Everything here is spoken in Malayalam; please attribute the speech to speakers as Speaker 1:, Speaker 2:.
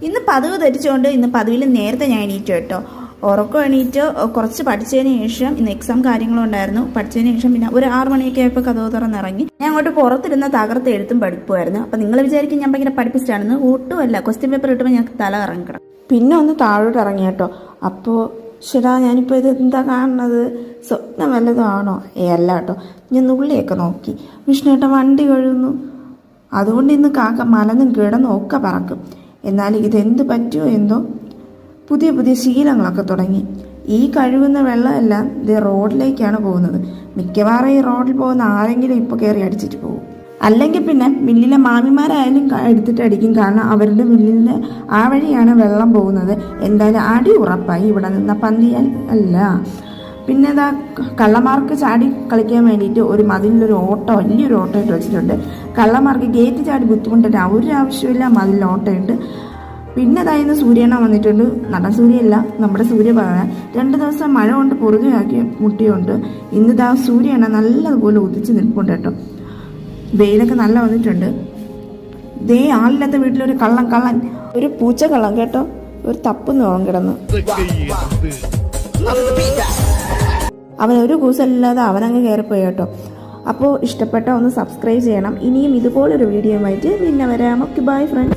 Speaker 1: ഇന്ന് പതിവ് തെറ്റിച്ചുകൊണ്ട് ഇന്ന് പതിവിൽ നേരത്തെ ഞാൻ എണീറ്റു കേട്ടോ. ഉറക്കം എണീറ്റ് കുറച്ച് പഠിച്ചതിന് ശേഷം ഇന്ന് എക്സാം കാര്യങ്ങളും ഉണ്ടായിരുന്നു. പഠിച്ചതിന് ശേഷം പിന്നെ ഒരു 6 മണിയൊക്കെ ആയപ്പോൾ കഥവ് തുറന്നിറങ്ങി. ഞാൻ അങ്ങോട്ട് പുറത്തിരുന്ന തകർത്ത് എഴുത്തും പഠിപ്പുമായിരുന്നു. അപ്പം നിങ്ങൾ വിചാരിക്കും ഞാൻ ഭയങ്കര പഠിപ്പിച്ചിട്ടാണെന്ന്. ഒട്ടുമല്ല. ക്വസ്റ്റ്യൻ പേപ്പർ കിട്ടുമ്പോൾ ഞങ്ങൾക്ക് തല ഇറങ്ങിക്കിടം. പിന്നെ ഒന്ന് താഴോട്ട് ഇറങ്ങി കേട്ടോ. അപ്പോൾ ശരാ ഞാനിപ്പോൾ ഇത് എന്താ കാണുന്നത്, സ്വപ്നം വല്ലതാണോ? അല്ല കേട്ടോ. ഞാൻ നുള്ളിയൊക്കെ നോക്കി. വിഷ്ണുവേട്ടൻ വണ്ടി കഴുകുന്നു. അതുകൊണ്ട് ഇന്ന് കാക്ക മലന്നും കിടന്നും ഒക്കെ പറക്കും. എന്നാൽ ഇതെന്ത് പറ്റുമോ എന്തോ പുതിയ പുതിയ ശീലങ്ങളൊക്കെ തുടങ്ങി. ഈ കഴുകുന്ന വെള്ളമെല്ലാം ഇത് റോഡിലേക്കാണ് പോകുന്നത്. മിക്കവാറും ഈ റോഡിൽ പോകുന്ന ആരെങ്കിലും ഇപ്പോൾ കയറി അടിച്ചിട്ട് പോകും. അല്ലെങ്കിൽ പിന്നെ മില്ലിലെ മാമിമാരായാലും എടുത്തിട്ട് അടിക്കും. കാരണം അവരുടെ മില്ലിൻ്റെ ആ വഴിയാണ് വെള്ളം പോകുന്നത്. എന്തായാലും അടി ഉറപ്പായി ഇവിടെ നിന്ന പന്തിയാൽ അല്ല. പിന്നെ ഇതാ കള്ളന്മാർക്ക് ചാടി കളിക്കാൻ വേണ്ടിയിട്ട് ഒരു മതിലൊരു ഓട്ടോ, വലിയൊരു ഓട്ടോ ഇട്ട് വെച്ചിട്ടുണ്ട്. കള്ളന്മാർക്ക് ഗേറ്റ് ചാടി ബുദ്ധിമുട്ടിട്ട് ഒരു ആവശ്യമില്ല, മതിലിൽ ഓട്ടോയുണ്ട്. പിന്നെ അതായത് സൂര്യണ്ണ വന്നിട്ടുണ്ട്. നടൻ സൂര്യയല്ല, നമ്മുടെ സൂര്യഭഗവാൻ. 2 ദിവസം മഴ കൊണ്ട് പൊറുകയാക്കി മുട്ടിയുണ്ട്. ഇന്നിതാ സൂര്യണ്ണ നല്ലതുപോലെ ഉദിച്ച് നിൽപ്പുണ്ട് കേട്ടോ. വെയിലൊക്കെ നല്ല വന്നിട്ടുണ്ട്. ദേ ആളില്ലാത്ത വീട്ടിലൊരു കള്ളൻ, ഒരു പൂച്ച കള്ളൻ കേട്ടോ. ഒരു തപ്പുന്ന് ഓളം കിടന്ന് അവൻ ഒരു കൂസല്ലാതെ അവനങ്ങ് കയറിപ്പോയി കേട്ടോ. അപ്പോൾ ഇഷ്ടപ്പെട്ട ഒന്ന് സബ്സ്ക്രൈബ് ചെയ്യണം. ഇനിയും ഇതുപോലൊരു വീഡിയോ ആയിട്ട് പിന്നെ വരാം. Okay, bye friends.